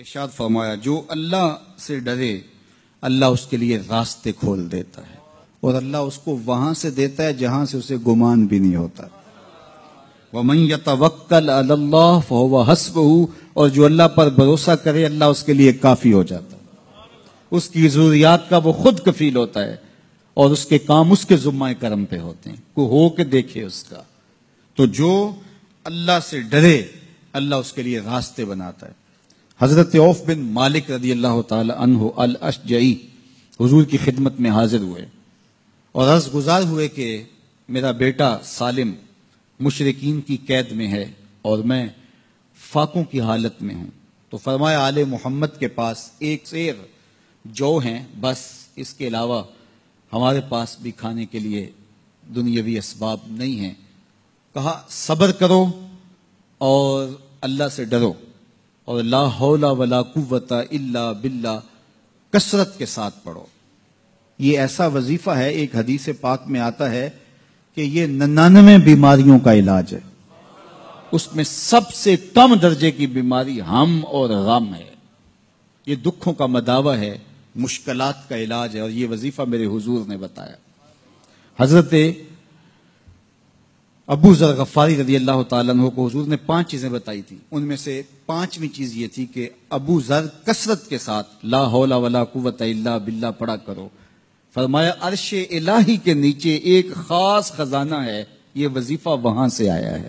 ارشاد فرمایا جو اللہ سے ڈرے اللہ اس کے لیے راستے کھول دیتا ہے اور اللہ اس کو وہاں سے دیتا ہے جہاں سے اسے گمان بھی نہیں ہوتا۔ وَمَن يَتَوَكَّلْ عَلَى اللَّهِ فَهُوَ حَسْبُهُ، اور جو اللہ پر بھروسہ کرے اللہ اس کے لیے کافی ہو جاتا ہے، اس کی ضروریات کا وہ خود کفیل ہوتا ہے اور اس کے کام اس کے ذمہ کرم پہ ہوتے ہیں، کوئی ہو کے دیکھے اس کا۔ تو جو اللہ سے ڈرے اللہ اس کے لیے راستے بناتا ہے۔ حضرت عوف بن مالک رضی اللہ تعالی عنہ الاشجعی حضور کی خدمت میں حاضر ہوئے اور عرض گزار ہوئے کہ میرا بیٹا سالم مشرکین کی قید میں ہے اور میں فاقوں کی حالت میں ہوں، تو فرمایا آل محمد کے پاس ایک سیر جو ہیں، بس اس کے علاوہ ہمارے پاس بھی کھانے کے لیے دنیاوی اسباب نہیں ہیں۔ کہا صبر کرو اور اللہ سے ڈرو اور لا حول ولا قوت الا باللہ کثرت کے ساتھ پڑھو۔ یہ ایسا وظیفہ ہے، ایک حدیث پاک میں آتا ہے کہ یہ 99 بیماریوں کا علاج ہے، اس میں سب سے کم درجے کی بیماری ہم اور غم ہے۔ یہ دکھوں کا مداوع ہے، مشکلات کا علاج ہے، اور یہ وظیفہ میرے حضور نے بتایا۔ حضرت ابو ذر غفاری رضی اللہ تعالیٰ عنہ کو حضور نے 5 چیزیں بتائی تھی، ان میں سے 5ویں چیز یہ تھی کہ ابو ذر کثرت کے ساتھ لا حول ولا قوت الا باللہ پڑھا کرو۔ فرمایا عرش الہی کے نیچے ایک خاص خزانہ ہے، یہ وظیفہ وہاں سے آیا ہے۔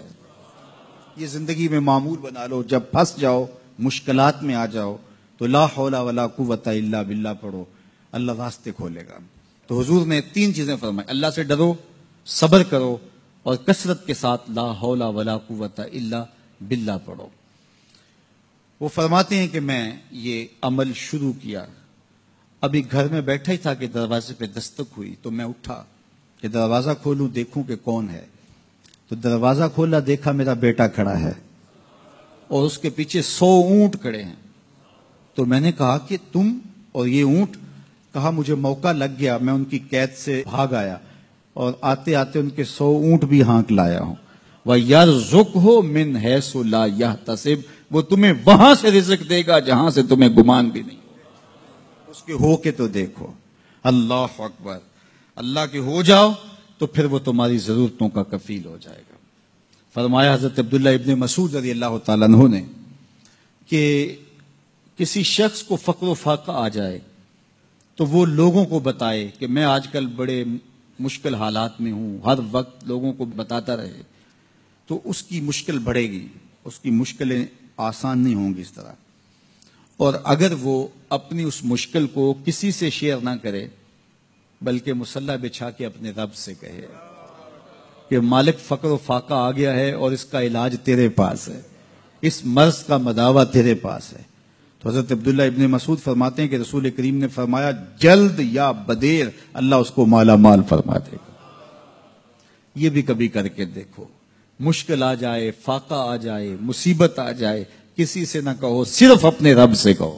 یہ زندگی میں معمول بنا لو، جب پھنس جاؤ مشکلات میں آ جاؤ تو لا حول ولا قوت الا باللہ پڑھو، اللہ راستے کھولے گا۔ تو حضور نے 3 چیزیں فرمائی، اللہ سے ڈرو، صبر کرو اور کثرت کے ساتھ لا حول ولا قوت الا باللہ پڑھو۔ وہ فرماتے ہیں کہ میں یہ عمل شروع کیا، ابھی گھر میں بیٹھا ہی تھا کہ دروازے پہ دستک ہوئی، تو میں اٹھا کہ دروازہ کھولوں دیکھوں کہ کون ہے، تو دروازہ کھولا، دیکھا میرا بیٹا کھڑا ہے اور اس کے پیچھے 100 اونٹ کھڑے ہیں۔ تو میں نے کہا کہ تم اور یہ اونٹ؟ کہا مجھے موقع لگ گیا، میں ان کی قید سے بھاگ آیا اور آتے آتے ان کے 100 اونٹ بھی ہانک لایا ہوں۔ وَيَرْزُقْهُ مِنْ حَيْثُ لَا يَحْتَسِبُ، وہ تمہیں وہاں سے رزق دے گا جہاں سے تمہیں گمان بھی نہیں، اس کے ہو کے تو دیکھو۔ اللہ اکبر، اللہ کے ہو جاؤ تو پھر وہ تمہاری ضرورتوں کا کفیل ہو جائے گا۔ فرمایا حضرت عبداللہ ابن مسعود رضی اللہ تعالیٰ عنہ نے کہ کسی شخص کو فقر و فاقہ آ جائے تو وہ لوگوں کو بتائے کہ میں آج کل بڑے مشکل حالات میں ہوں، ہر وقت لوگوں کو بتاتا رہے تو اس کی مشکل بڑھے گی، اس کی مشکلیں آسان نہیں ہوں گی اس طرح۔ اور اگر وہ اپنی اس مشکل کو کسی سے شیئر نہ کرے بلکہ مصلی بچھا کے اپنے رب سے کہے کہ مالک فقر و فاقہ آ گیا ہے اور اس کا علاج تیرے پاس ہے، اس مرض کا مداوع تیرے پاس ہے۔ تو حضرت عبداللہ ابن مسعود فرماتے ہیں کہ رسول کریم نے فرمایا جلد یا بدیر اللہ اس کو مالا مال فرما دے گا۔ یہ بھی کبھی کر کے دیکھو، مشکل آ جائے، فاقہ آ جائے، مصیبت آ جائے، کسی سے نہ کہو، صرف اپنے رب سے کہو،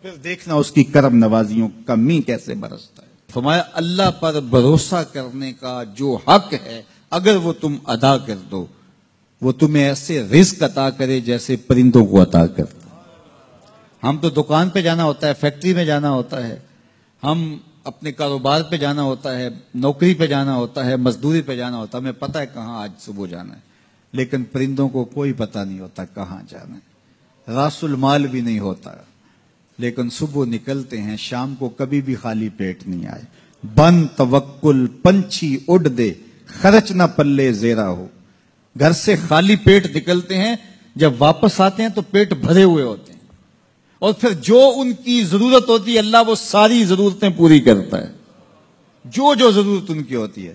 پھر دیکھنا اس کی کرم نوازیوں کا می کیسے برستا ہے۔ فرمایا اللہ پر بھروسہ کرنے کا جو حق ہے اگر وہ تم ادا کر دو، وہ تمہیں ایسے رزق عطا کرے جیسے پرندوں کو عطا کرتا۔ ہم تو دکان پہ جانا ہوتا ہے، فیکٹری میں جانا ہوتا ہے، ہم اپنے کاروبار پہ جانا ہوتا ہے، نوکری پہ جانا ہوتا ہے، مزدوری پہ جانا ہوتا ہے، ہمیں پتہ ہے کہاں آج صبح جانا ہے، لیکن پرندوں کو کوئی پتہ نہیں ہوتا کہاں جانا ہے، راس المال بھی نہیں ہوتا، لیکن صبح نکلتے ہیں، شام کو کبھی بھی خالی پیٹ نہیں آئے۔ بن توکل پنچھی اڑ دے، خرچ نہ پلے زیرا ہو۔ گھر سے خالی پیٹ نکلتے ہیں، جب واپس آتے ہیں تو پیٹ بھرے ہوئے ہوتے ہیں، اور پھر جو ان کی ضرورت ہوتی ہے اللہ وہ ساری ضرورتیں پوری کرتا ہے، جو ضرورت ان کی ہوتی ہے۔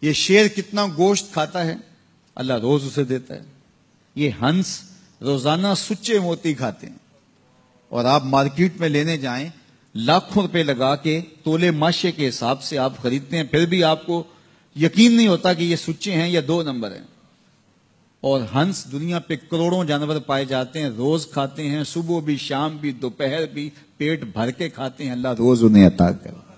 یہ شیر کتنا گوشت کھاتا ہے اللہ روز اسے دیتا ہے۔ یہ ہنس روزانہ سچے موتی کھاتے ہیں، اور آپ مارکیٹ میں لینے جائیں لاکھوں روپے لگا کے تولے ماشے کے حساب سے آپ خریدتے ہیں، پھر بھی آپ کو یقین نہیں ہوتا کہ یہ سچے ہیں یا 2 نمبر ہیں۔ اور ہنس دنیا پہ کروڑوں جانور پائے جاتے ہیں، روز کھاتے ہیں، صبح بھی، شام بھی، دوپہر بھی، پیٹ بھر کے کھاتے ہیں، اللہ روز انہیں عطا کرتا ہے۔